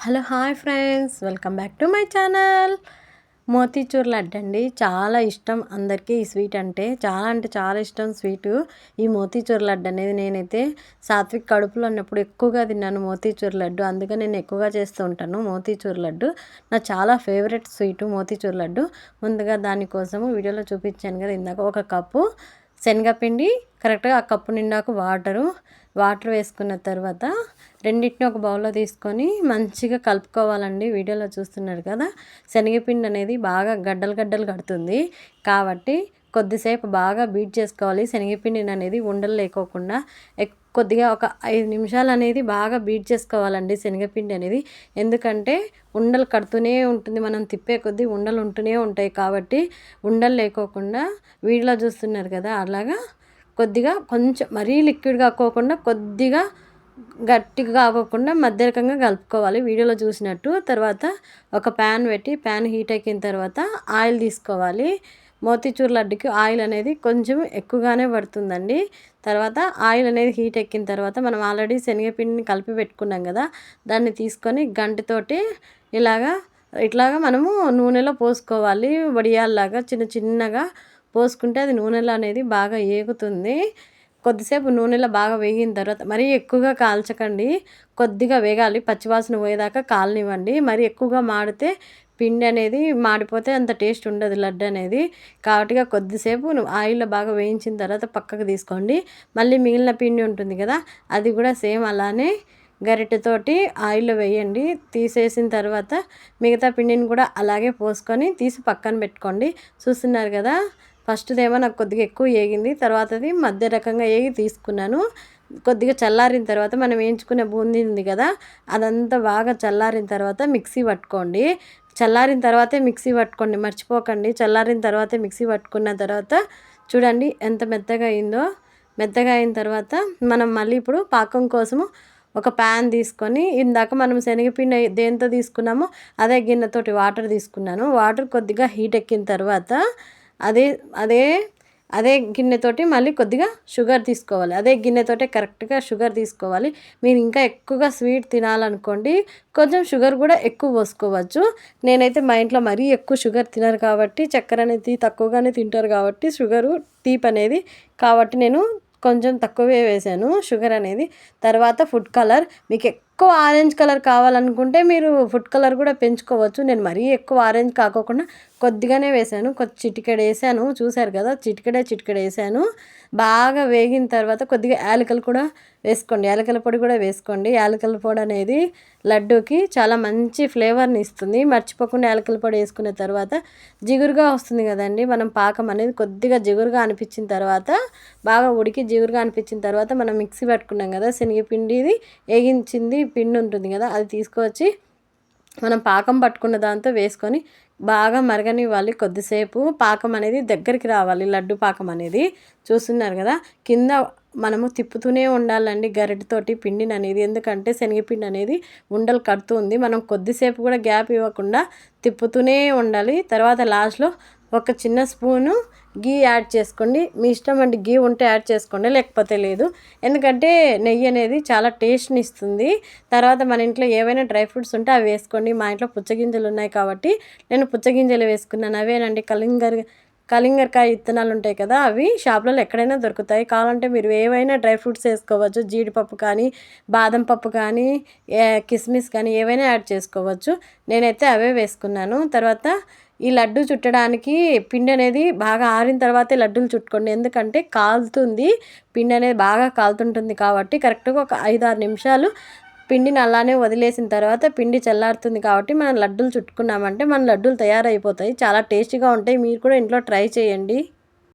Hello hi friends, welcome back to my channel. Motichoor laddu అండి. చాలా ఇష్టం అందరికీ ఈ స్వీట్ అంటే చాలా ఇష్టం స్వీటు. ఈ మోతీచూర్ లడ్డు అనేది నేనైతే సాత్విక్ కడుపులో ఉన్నప్పుడు ఎక్కువగా తిన్నాను మోతీచూర్ లడ్డు. అందుకే నేను ఎక్కువగా చేస్తూ ఉంటాను మోతీచూర్ లడ్డు. నా చాలా ఫేవరెట్ స్వీటు మోతీచూర్ లడ్డు. ముందుగా దానికోసము వీడియోలో చూపించాను కదా ఇందాక, ఒక కప్పు శనగపిండి, కరెక్ట్గా ఆ కప్పు నిండాకు వాటర్ వేసుకున్న తర్వాత రెండింటిని ఒక బౌల్లో తీసుకొని మంచిగా కలుపుకోవాలండి. వీడియోలో చూస్తున్నారు కదా, శనగపిండి అనేది బాగా గడ్డలు కడుతుంది కాబట్టి కొద్దిసేపు బాగా బీట్ చేసుకోవాలి. శనగపిండిని అనేది ఉండలు లేకోకుండా కొద్దిగా ఒక 5 నిమిషాలు అనేది బాగా బీట్ చేసుకోవాలండి శనగపిండి అనేది. ఎందుకంటే ఉండలు కడుతూనే ఉంటుంది, మనం తిప్పే కొద్దీ ఉండలు ఉంటూనే ఉంటాయి కాబట్టి ఉండలు లేకోకుండా వీడియోలో చూస్తున్నారు కదా అలాగా కొద్దిగా కొంచెం మరీ లిక్విడ్ కాకోకుండా కొద్దిగా గట్టిగా కాకోకుండా మధ్య రకంగా కలుపుకోవాలి వీడియోలో చూసినట్టు. తర్వాత ఒక ప్యాన్ పెట్టి ప్యాన్ హీట్ ఎక్కిన తర్వాత ఆయిల్ తీసుకోవాలి. మోతీచూర్ లడ్డుకి ఆయిల్ అనేది కొంచెం ఎక్కువగానే పడుతుందండి. తర్వాత ఆయిల్ అనేది హీట్ ఎక్కిన తర్వాత మనం ఆల్రెడీ శనగపిండిని కలిపి పెట్టుకున్నాం కదా, దాన్ని తీసుకొని గంటతోటి ఇట్లాగా మనము నూనెలో పోసుకోవాలి. వడియాల్లాగా చిన్నగా పోసుకుంటే అది నూనెలో అనేది బాగా ఏగుతుంది. కొద్దిసేపు నూనెలో బాగా వేగిన తర్వాత మరీ ఎక్కువగా కాల్చకండి, కొద్దిగా వేగాలి, పచ్చివాసన పోయేదాకా కాలనివ్వండి. మరీ ఎక్కువగా మాడితే పిండి అనేది మాడిపోతే అంత టేస్ట్ ఉండదు లడ్డు అనేది. కాబట్టి కొద్దిసేపు ఆయిల్లో బాగా వేయించిన తర్వాత పక్కకు తీసుకోండి. మళ్ళీ మిగిలిన పిండి ఉంటుంది కదా, అది కూడా సేమ్ అలానే గరిటెతోటి ఆయిల్లో వేయండి. తీసేసిన తర్వాత మిగతా పిండిని కూడా అలాగే పోసుకొని తీసి పక్కన పెట్టుకోండి. చూస్తున్నారు కదా, ఫస్ట్దేమో నాకు కొద్దిగా ఎక్కువ ఏగింది, తర్వాతది మధ్య రకంగా ఏగి తీసుకున్నాను. కొద్దిగా చల్లారిన తర్వాత మనం వేయించుకునే బూందీ ఉంది కదా, అదంతా బాగా చల్లారిన తర్వాత మిక్సీ పట్టుకోండి. చల్లారిన తర్వాతే మిక్సీ పట్టుకోండి, మర్చిపోకండి. చల్లారిన తర్వాతే మిక్సీ పట్టుకున్న తర్వాత చూడండి ఎంత మెత్తగా అయిందో. మెత్తగా అయిన తర్వాత మనం మళ్ళీ ఇప్పుడు పాకం కోసము ఒక ప్యాన్ తీసుకొని ఇందాక మనం శనగపిండి దేంతో తీసుకున్నామో అదే గిన్నెతోటి వాటర్ తీసుకున్నాను. వాటర్ కొద్దిగా హీట్ ఎక్కిన తర్వాత అదే గిన్నెతోటి మళ్ళీ కొద్దిగా షుగర్ తీసుకోవాలి. అదే గిన్నెతోటే కరెక్ట్గా షుగర్ తీసుకోవాలి. మీరు ఇంకా ఎక్కువగా స్వీట్ తినాలనుకోండి, కొంచెం షుగర్ కూడా ఎక్కువ పోసుకోవచ్చు. నేనైతే మా ఇంట్లో మరీ ఎక్కువ షుగర్ తినరు కాబట్టి, చక్కెర అనేది తక్కువగానే తింటారు కాబట్టి షుగరు తీపి అనేది, కాబట్టి నేను కొంచెం తక్కువే వేసాను షుగర్ అనేది. తర్వాత ఫుడ్ కలర్, మీకు ఎక్కువ ఆరెంజ్ కలర్ కావాలనుకుంటే మీరు ఫుడ్ కలర్ కూడా పెంచుకోవచ్చు. నేను మరీ ఎక్కువ ఆరెంజ్ కాకోకుండా కొద్దిగానే వేసాను, చిటికెడు వేసాను. చూసారు కదా, చిటికెడు వేసాను. బాగా వేగిన తర్వాత కొద్దిగా యాలకులు కూడా వేసుకోండి, యాలకుల పొడి కూడా వేసుకోండి. యాలకుల పొడి అనేది లడ్డూకి చాలా మంచి ఫ్లేవర్ని ఇస్తుంది. మర్చిపోకుండా యాలకుల పొడి వేసుకున్న తర్వాత జిగురుగా వస్తుంది కదండి, మనం పాకం అనేది కొద్దిగా జిగురుగా అనిపించిన తర్వాత బాగా ఉడికి జిగురుగా అనిపించిన తర్వాత మనం మిక్సీ పట్టుకున్నాం కదా శనగపిండిది వేగించింది పిండి ఉంటుంది కదా, అది తీసుకొచ్చి మనం పాకం పట్టుకున్న దాంతో వేసుకొని బాగా మరగనివ్వాలి. కొద్దిసేపు పాకం అనేది దగ్గరికి రావాలి, లడ్డు పాకం అనేది. చూస్తున్నారు కదా, కింద మనము తిప్పుతూనే ఉండాలండి గరిటెతోటి పిండిని అనేది. ఎందుకంటే శనగపిండి అనేది ఉండలు కడుతుంది, మనం కొద్దిసేపు కూడా గ్యాప్ ఇవ్వకుండా తిప్పుతూనే ఉండాలి. తర్వాత లాస్ట్లో ఒక చిన్న స్పూను గీ యాడ్ చేసుకోండి. మీ ఇష్టం అండి, గీ ఉంటే యాడ్ చేసుకోండి, లేకపోతే లేదు. ఎందుకంటే నెయ్యి అనేది చాలా టేస్ట్ని ఇస్తుంది. తర్వాత మన ఇంట్లో ఏవైనా డ్రై ఫ్రూట్స్ ఉంటే అవి వేసుకోండి. మా ఇంట్లో పుచ్చగింజలు ఉన్నాయి కాబట్టి నేను పుచ్చగింజలు వేసుకున్నాను. అవేనండి కలింగరకాయ విత్తనాలు ఉంటాయి కదా, అవి షాప్లలో ఎక్కడైనా దొరుకుతాయి. కావాలంటే మీరు ఏవైనా డ్రై ఫ్రూట్స్ వేసుకోవచ్చు, జీడిపప్పు కానీ బాదం పప్పు కానీ కిస్మిస్ కానీ ఏవైనా యాడ్ చేసుకోవచ్చు. నేనైతే అవే వేసుకున్నాను. తర్వాత ఈ లడ్డు చుట్టడానికి పిండి అనేది బాగా ఆరిన తర్వాతే లడ్డూలు చుట్టుకోండి. ఎందుకంటే కాలుతుంది, పిండి అనేది బాగా కాలుతుంటుంది కాబట్టి కరెక్ట్గా ఒక 5-6 నిమిషాలు పిండిని అలానే వదిలేసిన తర్వాత పిండి చల్లారుతుంది కాబట్టి మనం లడ్డూలు చుట్టుకున్నామంటే మన లడ్డూలు తయారైపోతాయి. చాలా టేస్టీగా ఉంటాయి. మీరు కూడా ఇంట్లో ట్రై చేయండి.